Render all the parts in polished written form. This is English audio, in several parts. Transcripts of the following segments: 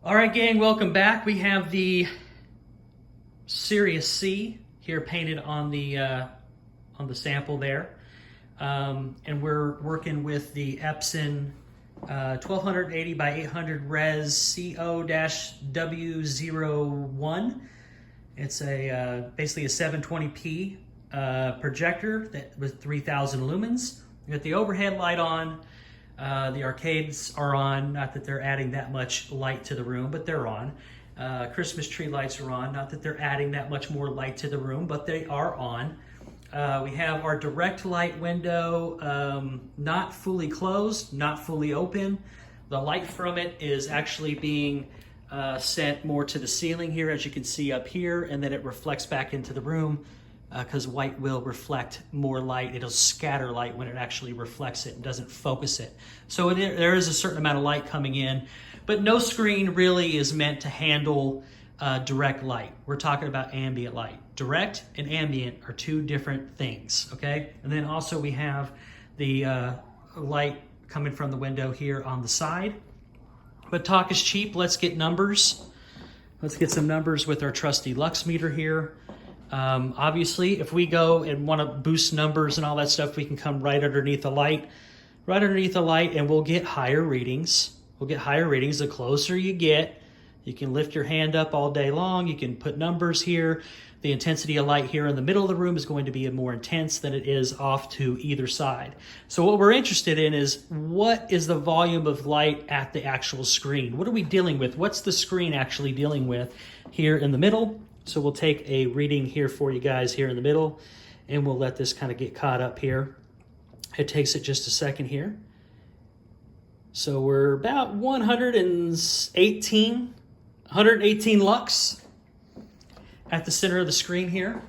All right, gang, welcome back. We have the Siruis C here painted on the sample there, and we're working with the Epson 1280 by 800 res CO-W01. It's a basically a 720p projector with 3,000 lumens. We got the overhead light on. The arcades are on, not that they're adding that much light to the room, but they're on. Christmas tree lights are on, not that they're adding that much more light to the room, but they are on. We have our direct light window not fully closed, not fully open. The light from it is actually being sent more to the ceiling here, as you can see up here, and then it reflects back into the room. Because white will reflect more light. It'll scatter light when it actually reflects it and doesn't focus it. So there is a certain amount of light coming in, but no screen really is meant to handle direct light. We're talking about ambient light. Direct and ambient are two different things, okay? And then also we have the light coming from the window here on the side. But talk is cheap. Let's get numbers. Let's get some numbers with our trusty lux meter here. Obviously, if we go and want to boost numbers and all that stuff, we can come right underneath the light, and we'll get higher readings. We'll get higher readings. The closer you get, you can lift your hand up all day long. You can put numbers here. The intensity of light here in the middle of the room is going to be more intense than it is off to either side. So what we're interested in is, what is the volume of light at the actual screen? What are we dealing with? What's the screen actually dealing with here in the middle? So we'll take a reading here for you guys here in the middle, and we'll let this kind of get caught up here. It takes it just a second here. So we're about 118 lux at the center of the screen here.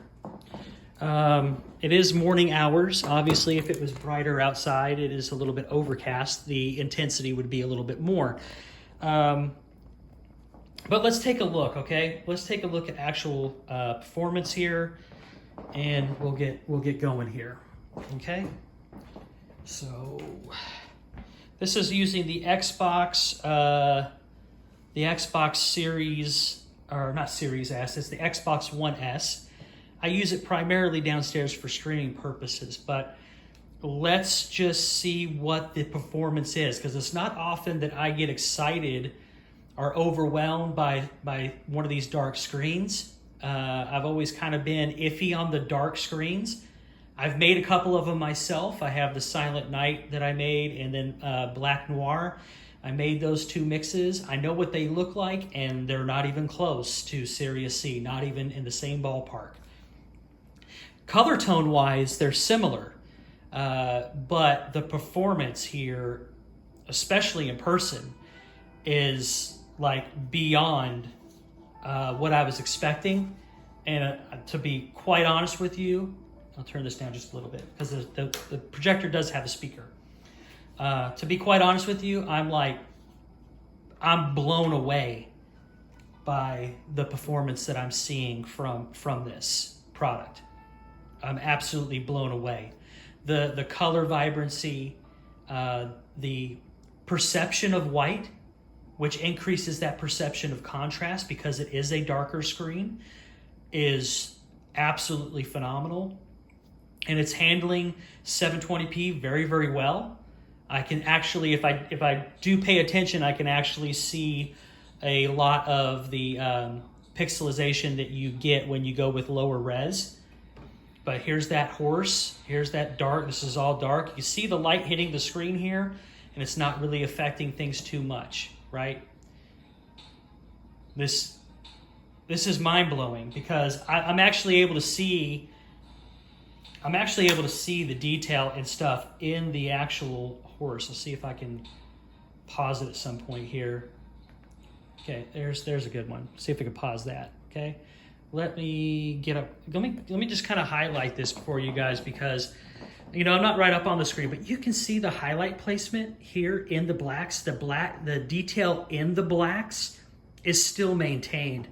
It is morning hours. Obviously, if it was brighter outside, it is a little bit overcast. The intensity would be a little bit more. But let's take a look, okay? Let's take a look at actual performance here, and we'll get going here, okay? So this is using the Xbox Series, or not Series S. It's the Xbox One S. I use it primarily downstairs for streaming purposes, but let's just see what the performance is, because it's not often that I get excited are overwhelmed by one of these dark screens. I've always kind of been iffy on the dark screens. I've made a couple of them myself. I have the Silent Night that I made, and then Black Noir. I made those two mixes. I know what they look like, and they're not even close to Sirius C, not even in the same ballpark. Color tone wise, they're similar, but the performance here, especially in person, is like beyond what I was expecting. And to be quite honest with you, I'll turn this down just a little bit because the projector does have a speaker. To be quite honest with you, I'm blown away by the performance that I'm seeing from this product. I'm absolutely blown away. The color vibrancy, the perception of white, which increases that perception of contrast because it is a darker screen, is absolutely phenomenal. And it's handling 720p very, very well. I can actually, if I do pay attention, I can actually see a lot of the pixelization that you get when you go with lower res. But here's that horse, here's that dark, this is all dark. You see the light hitting the screen here, and it's not really affecting things too much. Right? This is mind-blowing because I'm actually able to see the detail and stuff in the actual horse. Let's see if I can pause it at some point here. Okay, there's a good one. See if I can pause that. Okay, let me get up. Let me just kind of highlight this for you guys because, you know, I'm not right up on the screen, but you can see the highlight placement here in the blacks. The detail in the blacks is still maintained,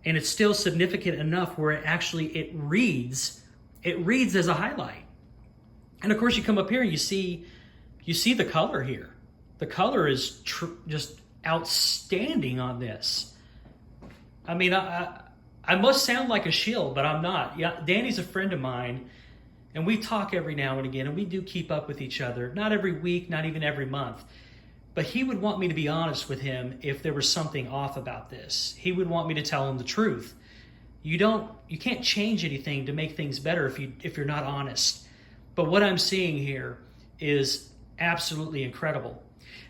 and it's still significant enough where it reads as a highlight. And of course, you come up here and you see the color here. The color is just outstanding on this. I mean, I must sound like a shill, but I'm not. Yeah, Danny's a friend of mine, and we talk every now and again, and we do keep up with each other. Not every week, not even every month. But he would want me to be honest with him if there was something off about this. He would want me to tell him the truth. You can't change anything to make things better if you're not honest. But what I'm seeing here is absolutely incredible.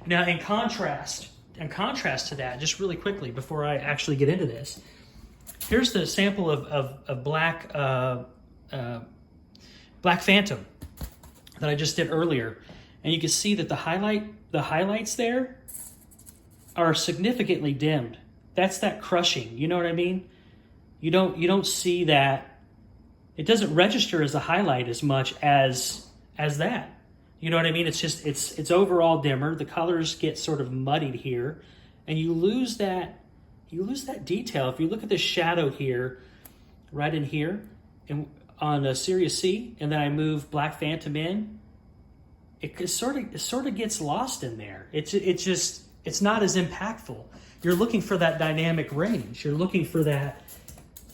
Now, in contrast to that, just really quickly before I actually get into this, here's the sample of Black Phantom that I just did earlier, and you can see that the highlights there are significantly dimmed. That's that crushing. You know what I mean? You don't see that. It doesn't register as a highlight as much as that. You know what I mean? It's just it's overall dimmer. The colors get sort of muddied here, and you lose that detail. If you look at the shadow here, right in here, and on a Sirius C, and then I move Black Phantom in, it sort of gets lost in there. It's not as impactful. You're looking for that dynamic range. You're looking for that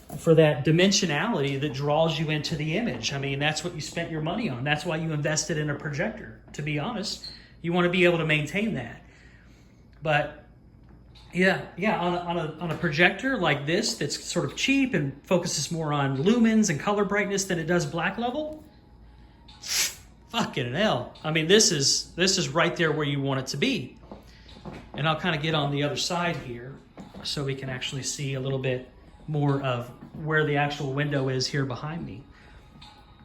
dimensionality that draws you into the image. I mean, that's what you spent your money on. That's why you invested in a projector. To be honest, you want to be able to maintain that. But yeah, on a projector like this that's sort of cheap and focuses more on lumens and color brightness than it does black level, fucking hell. I mean, this is right there where you want it to be. And I'll kind of get on the other side here so we can actually see a little bit more of where the actual window is here behind me.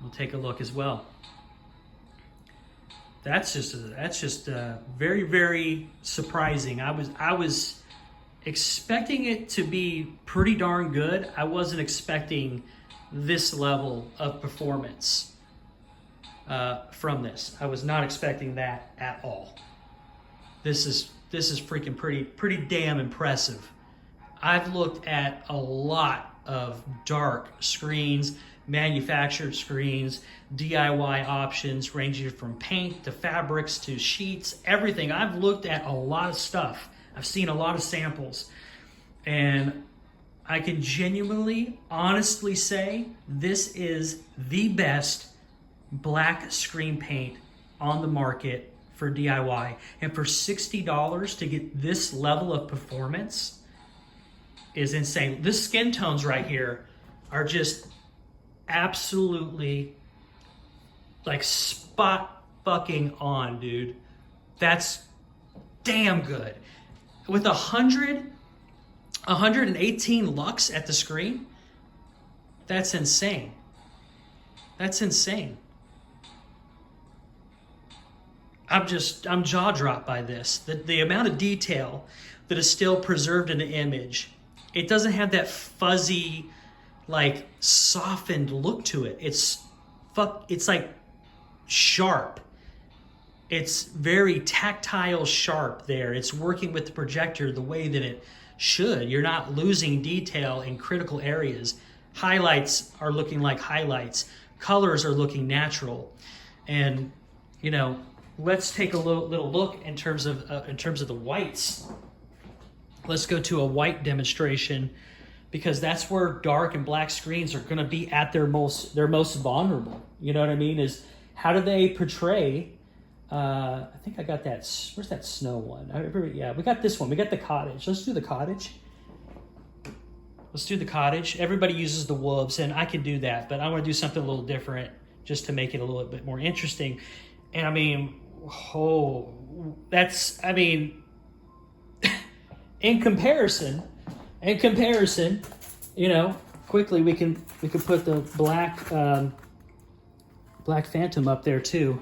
We'll take a look as well. That's just very, very surprising. I was expecting it to be pretty darn good. I wasn't expecting this level of performance from this. I was not expecting that at all. This is freaking pretty damn impressive. I've looked at a lot of dark screens, manufactured screens, DIY options ranging from paint to fabrics to sheets, everything. I've looked at a lot of stuff. I've seen a lot of samples, and I can genuinely, honestly say this is the best black screen paint on the market for DIY. And for $60 to get this level of performance is insane. The skin tones right here are just absolutely like spot fucking on, dude. That's damn good. With 118 lux at the screen, that's insane. That's insane. I'm jaw dropped by this. The amount of detail that is still preserved in the image. It doesn't have that fuzzy, like softened look to it. It's like sharp. It's very tactile sharp there. It's working with the projector the way that it should. You're not losing detail in critical areas. Highlights are looking like highlights. Colors are looking natural. And, you know, let's take a little look in terms of the whites. Let's go to a white demonstration, because that's where dark and black screens are going to be at their most vulnerable. You know what I mean? Is how do they portray? I think I got that. Where's that snow one? Yeah, we got this one. We got the cottage. Let's do the cottage. Let's do the cottage. Everybody uses the wolves, and I can do that, but I want to do something a little different just to make it a little bit more interesting. And I mean, in comparison, you know, quickly we can put the Black Phantom up there too,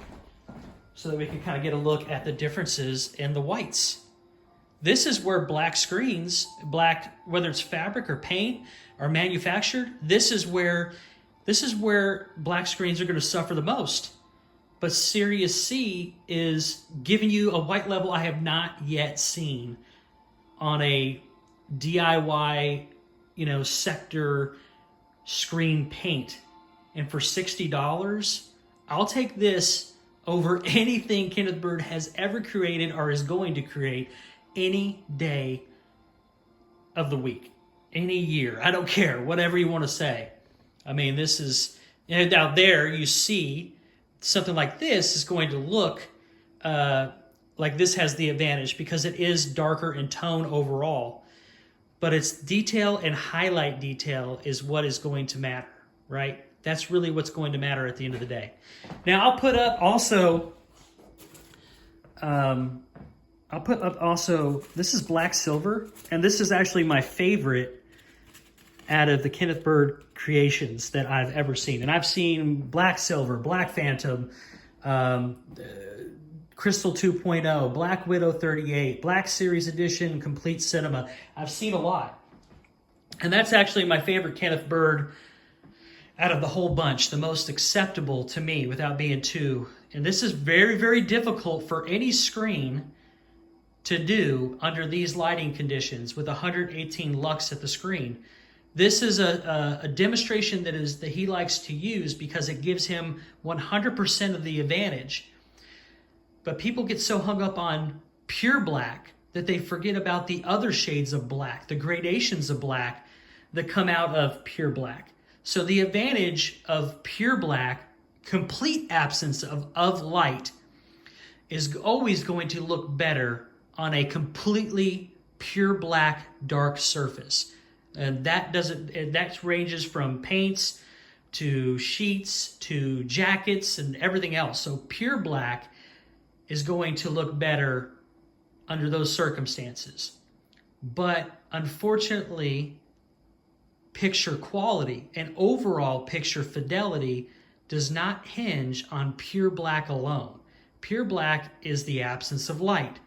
so that we can kind of get a look at the differences in the whites. This is where black screens, whether it's fabric or paint or manufactured, this is where black screens are going to suffer the most. But Siruis C is giving you a white level I have not yet seen on a DIY, you know, sector screen paint. And for $60, I'll take this over anything Kenneth Bird has ever created or is going to create any day of the week, any year. I don't care, whatever you want to say. I mean, this is, and out there you see something like this is going to look like this has the advantage because it is darker in tone overall. But its detail and highlight detail is what is going to matter, right? That's really what's going to matter at the end of the day. Now, I'll put up also, this is black silver, and this is actually my favorite out of the Kenneth Bird creations that I've ever seen. And I've seen black silver, black phantom, Crystal 2.0, Black Widow 38, Black Series Edition, Complete Cinema. I've seen a lot. And that's actually my favorite Kenneth Bird out of the whole bunch, the most acceptable to me without being too. And this is very, very difficult for any screen to do under these lighting conditions with 118 lux at the screen. This is a demonstration that he likes to use because it gives him 100% of the advantage. But people get so hung up on pure black that they forget about the other shades of black, the gradations of black that come out of pure black. So the advantage of pure black, complete absence of light, is always going to look better on a completely pure black dark surface. And that ranges from paints to sheets to jackets and everything else. So pure black is going to look better under those circumstances. But unfortunately, picture quality and overall picture fidelity does not hinge on pure black alone. Pure black is the absence of light.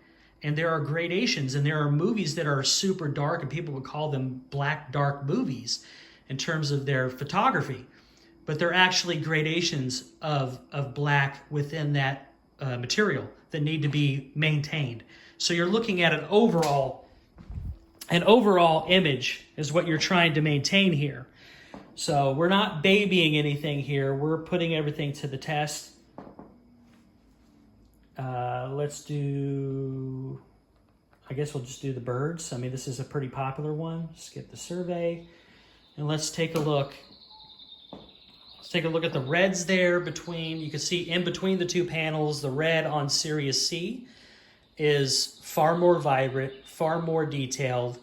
And there are gradations, and there are movies that are super dark, and people would call them black dark movies in terms of their photography. But they're actually gradations of black within that material that need to be maintained. So you're looking at an overall image is what you're trying to maintain here. So we're not babying anything here. We're putting everything to the test. Let's do, I guess we'll just do the birds. I mean, this is a pretty popular one. Skip the survey. And let's take a look. Let's take a look at the reds there between, you can see in between the two panels, the red on Siruis C is far more vibrant, far more detailed.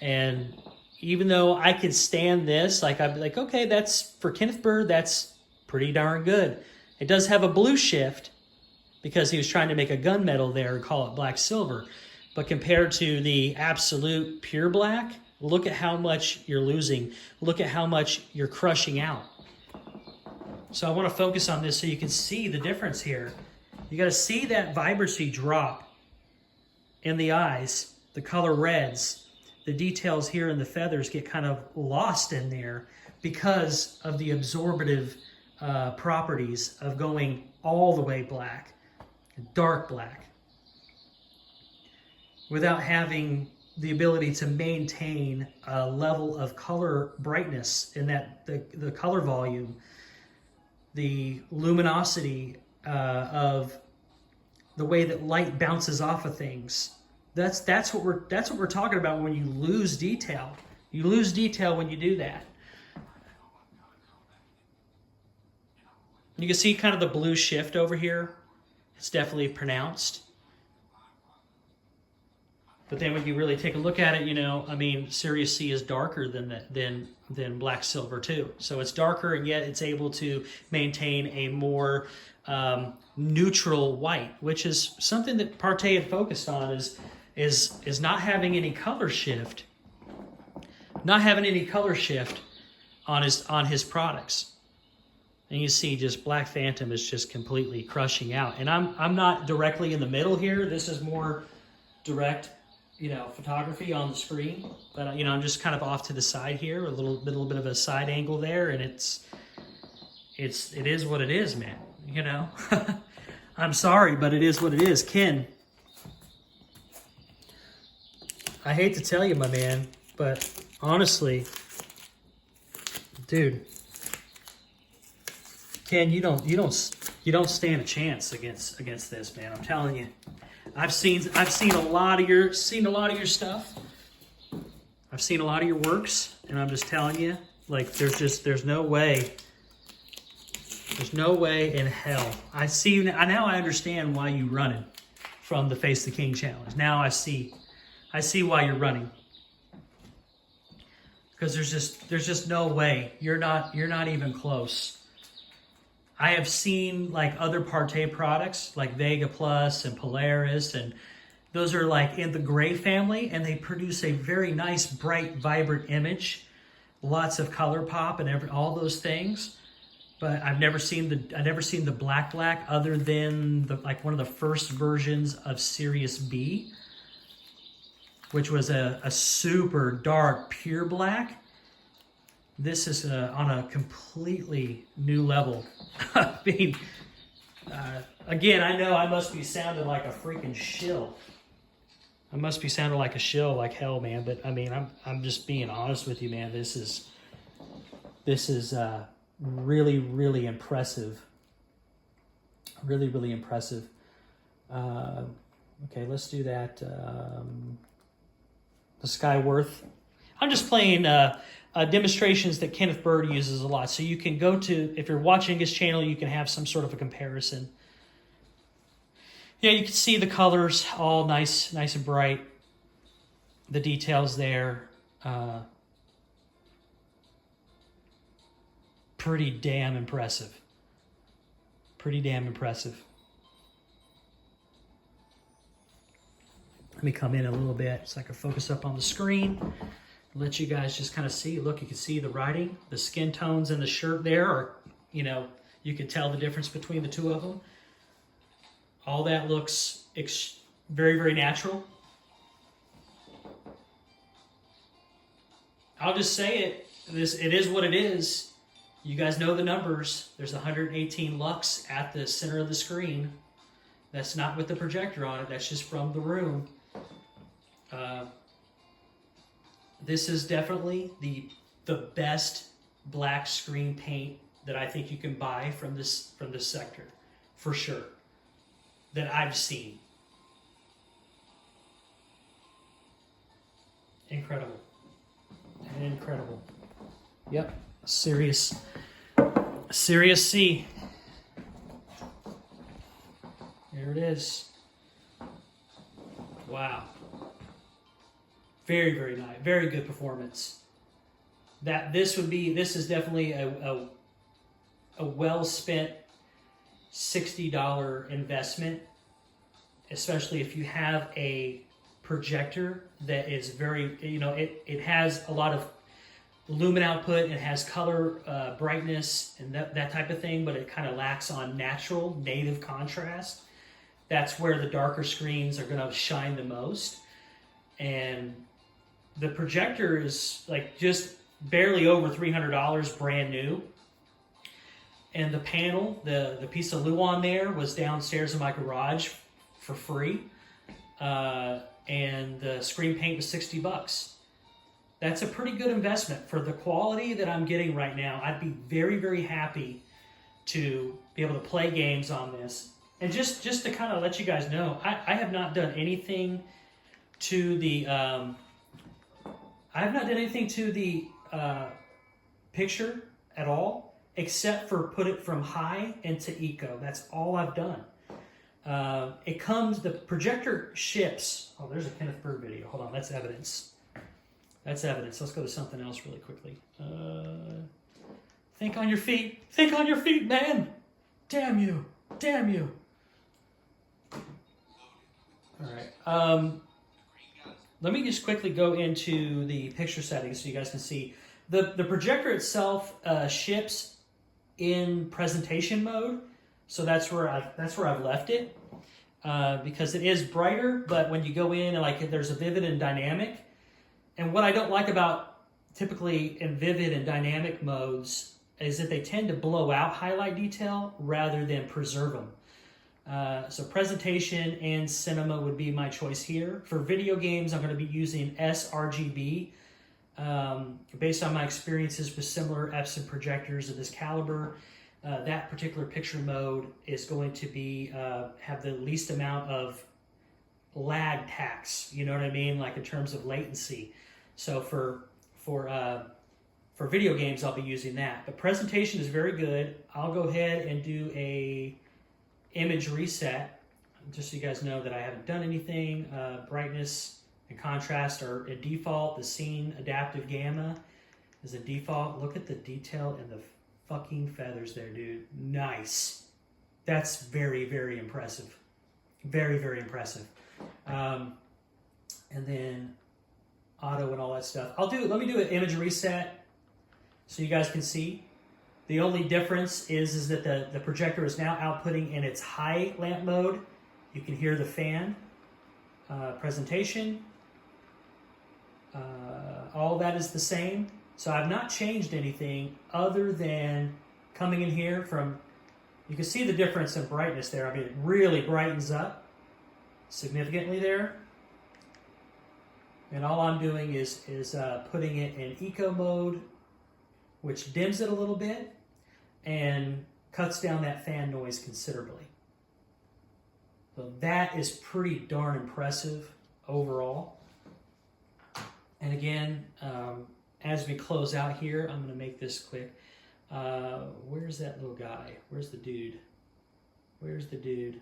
And even though I can stand this, like I'd be like, okay, that's for Kenneth Bird, that's pretty darn good. It does have a blue shift because he was trying to make a gunmetal there and call it black silver. But compared to the absolute pure black, look at how much you're losing. Look at how much you're crushing out. So I want to focus on this so you can see the difference here. You got to see that vibrancy drop in the eyes, the color reds. The details here in the feathers get kind of lost in there because of the absorptive properties of going all the way black, dark black, without having the ability to maintain a level of color brightness in that the color volume, the luminosity of the way that light bounces off of things. That's what we're talking about when you lose detail. You lose detail when you do that. You can see kind of the blue shift over here. It's definitely pronounced. But then when you really take a look at it, you know, I mean, Siruis C is darker than black silver too. So it's darker, and yet it's able to maintain a more neutral white, which is something that Partay had focused on, is not having any color shift, on his products. And you see just Black Phantom is just completely crushing out. And I'm not directly in the middle here. This is more direct, you know, photography on the screen. But, you know, I'm just kind of off to the side here, a little bit of a side angle there. And it is what it is, man. You know, I'm sorry, but it is what it is. Ken, I hate to tell you, my man, but honestly, dude, Ken, you don't stand a chance against this, man. I'm telling you. I've seen a lot of your stuff. I've seen a lot of your works, and I'm just telling you, like, there's no way. There's no way in hell. Now I understand why you running from the Face the King challenge. Now I see why you're running. Because there's just no way. You're not even close. I have seen like other Partay products like Vega Plus and Polaris, and those are like in the gray family, and they produce a very nice, bright, vibrant image, lots of color pop and all those things. But I've never seen the black other than like one of the first versions of Sirius B, which was a super dark, pure black. This is on a completely new level. I mean, again, I know I must be sounding like a freaking shill. I must be sounding like a shill like hell, man. But I mean, I'm just being honest with you, man. This is really, really impressive. Really, really impressive. Okay, let's do that. The Skyworth. I'm just playing demonstrations that Kenneth Bird uses a lot. So you can go to, if you're watching his channel, you can have some sort of a comparison. Yeah, you can see the colors all nice and bright. The details there. Pretty damn impressive. Pretty damn impressive. Let me come in a little bit so I can focus up on the screen. Let you guys just kind of see. Look, you can see the writing, the skin tones in the shirt there, or, you know, you can tell the difference between the two of them. All that looks very, very natural. I'll just say it. It is what it is. You guys know the numbers. There's 118 lux at the center of the screen. That's not with the projector on it. That's just from the room. This is definitely the best black screen paint that I think you can buy from this sector, for sure, that I've seen. Incredible. Incredible. Yep. Sirius C. There it is. Wow. Very, very nice. Very good performance. This is definitely a well-spent $60 investment, especially if you have a projector that is very, you know, it has a lot of lumen output, it has color brightness and that type of thing, but it kind of lacks on natural native contrast. That's where the darker screens are going to shine the most. And the projector is like just barely over $300 brand new. And the panel, the piece of Luan there was downstairs in my garage for free. And the screen paint was $60. That's a pretty good investment for the quality that I'm getting right now. I'd be very, very happy to be able to play games on this. And just to kind of let you guys know, I have not done anything to the picture at all, except for put it from high into eco. That's all I've done. The projector ships. Oh, there's a Kenneth Bird video. Hold on, that's evidence. That's evidence. Let's go to something else really quickly. Think on your feet. Think on your feet, man. Damn you. Damn you. All right. Let me just quickly go into the picture settings so you guys can see. The projector itself ships in presentation mode, so that's where I've left it because it is brighter. But when you go in, like, there's a vivid and dynamic. And what I don't like about typically in vivid and dynamic modes is that they tend to blow out highlight detail rather than preserve them. So presentation and cinema would be my choice here. For video games, I'm going to be using sRGB. Based on my experiences with similar Epson projectors of this caliber, that particular picture mode is going to be have the least amount of lag tax, you know what I mean? Like in terms of latency. So for video games, I'll be using that. But presentation is very good. I'll go ahead and do a image reset, just so you guys know that I haven't done anything. Brightness and contrast are a default. The scene adaptive gamma is a default. Look at the detail in the fucking feathers there, dude. Nice. That's very, very impressive. Very, very impressive. And then auto and all that stuff. Let me do an image reset so you guys can see. The only difference is that the projector is now outputting in its high lamp mode. You can hear the fan. Presentation. All that is the same. So I've not changed anything other than coming in here from, you can see the difference in brightness there. I mean, it really brightens up significantly there. And all I'm doing is putting it in eco mode, which dims it a little bit and cuts down that fan noise considerably. So that is pretty darn impressive overall. And again, as we close out here, I'm going to make this quick. Where's that little guy? Where's the dude? Where's the dude?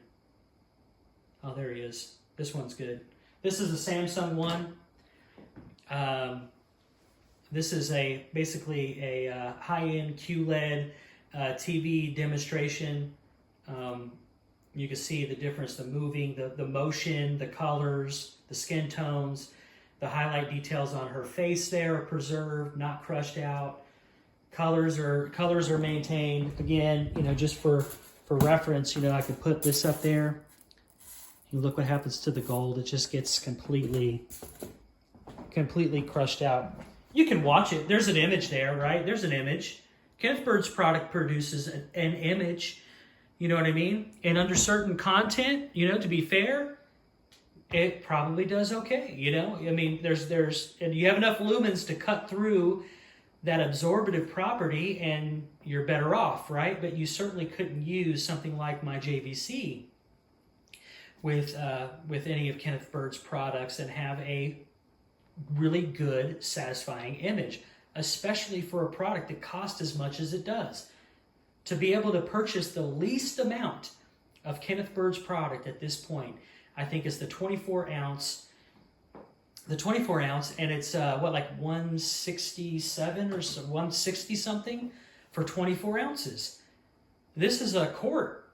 Oh, there he is. This one's good. This is a Samsung one. This is basically a high-end QLED TV demonstration. You can see the difference, the moving, the motion, the colors, the skin tones, the highlight details on her face there are preserved, not crushed out. Colors are maintained. Again, just for reference, I could put this up there. You look what happens to the gold. It just gets completely crushed out. You can watch it. There's an image there, right? There's an image. Kenneth Bird's product produces an image. You know what I mean? And under certain content, to be fair, it probably does okay. I mean, and you have enough lumens to cut through that absorptive property, and you're better off, right? But you certainly couldn't use something like my JVC with any of Kenneth Bird's products and have a really good, satisfying image, especially for a product that costs as much as it does. To be able to purchase the least amount of Kenneth Bird's product at this point, I think is the 24 ounce. The 24 ounce, and it's like 167 or 160 something for 24 ounces. This is a quart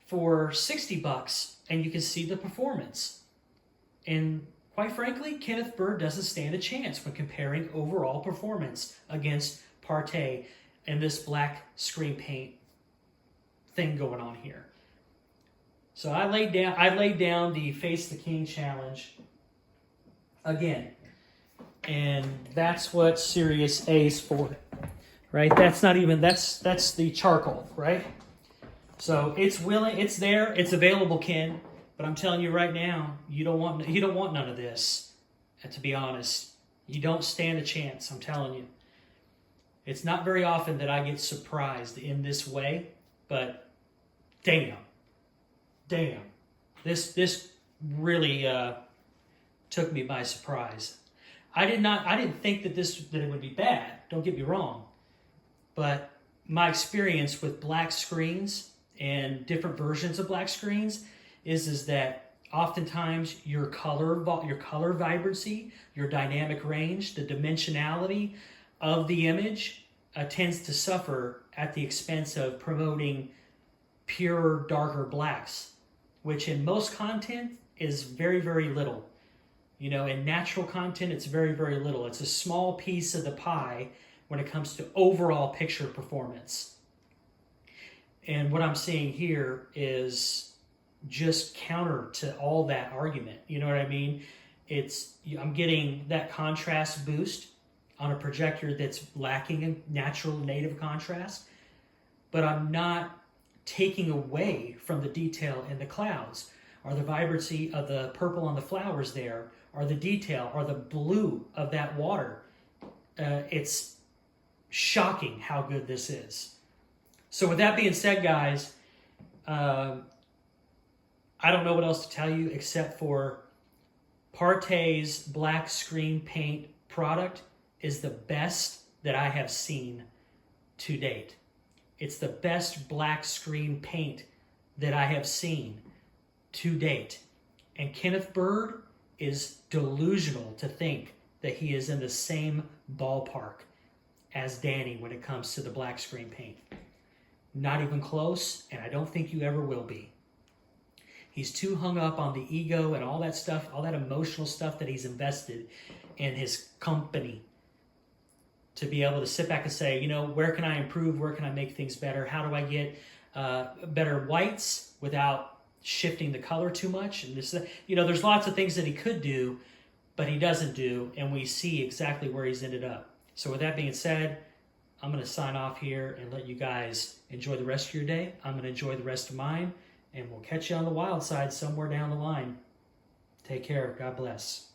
for $60, and you can see the performance. And quite frankly, Kenneth Bird doesn't stand a chance when comparing overall performance against Partay and this black screen paint thing going on here. So I laid down the Face the King challenge again, and that's what Siruis A is for, right? That's the charcoal, right? So it's there, it's available, Ken. But I'm telling you right now, you don't want none of this. And to be honest, you don't stand a chance. I'm telling you, it's not very often that I get surprised in this way. But damn, this really took me by surprise. I didn't think that it would be bad. Don't get me wrong, but my experience with black screens and different versions of black screens is that oftentimes your color vibrancy, your dynamic range, the dimensionality of the image tends to suffer at the expense of promoting pure, darker blacks, which in most content is very, very little. In natural content, it's very, very little. It's a small piece of the pie when it comes to overall picture performance. And what I'm seeing here is just counter to all that argument. You know what I mean? I'm getting that contrast boost on a projector that's lacking in natural native contrast, but I'm not taking away from the detail in the clouds, or the vibrancy of the purple on the flowers there, or the detail, or the blue of that water. It's shocking how good this is. So with that being said, guys, I don't know what else to tell you except for Partay's black screen paint product is the best that I have seen to date. It's the best black screen paint that I have seen to date. And Kenneth Bird is delusional to think that he is in the same ballpark as Danny when it comes to the black screen paint. Not even close, and I don't think you ever will be. He's too hung up on the ego and all that stuff, all that emotional stuff that he's invested in his company to be able to sit back and say, you know, where can I improve? Where can I make things better? How do I get better whites without shifting the color too much? And this, you know, there's lots of things that he could do, but he doesn't do, and we see exactly where he's ended up. So with that being said, I'm going to sign off here and let you guys enjoy the rest of your day. I'm going to enjoy the rest of mine, and we'll catch you on the wild side somewhere down the line. Take care. God bless.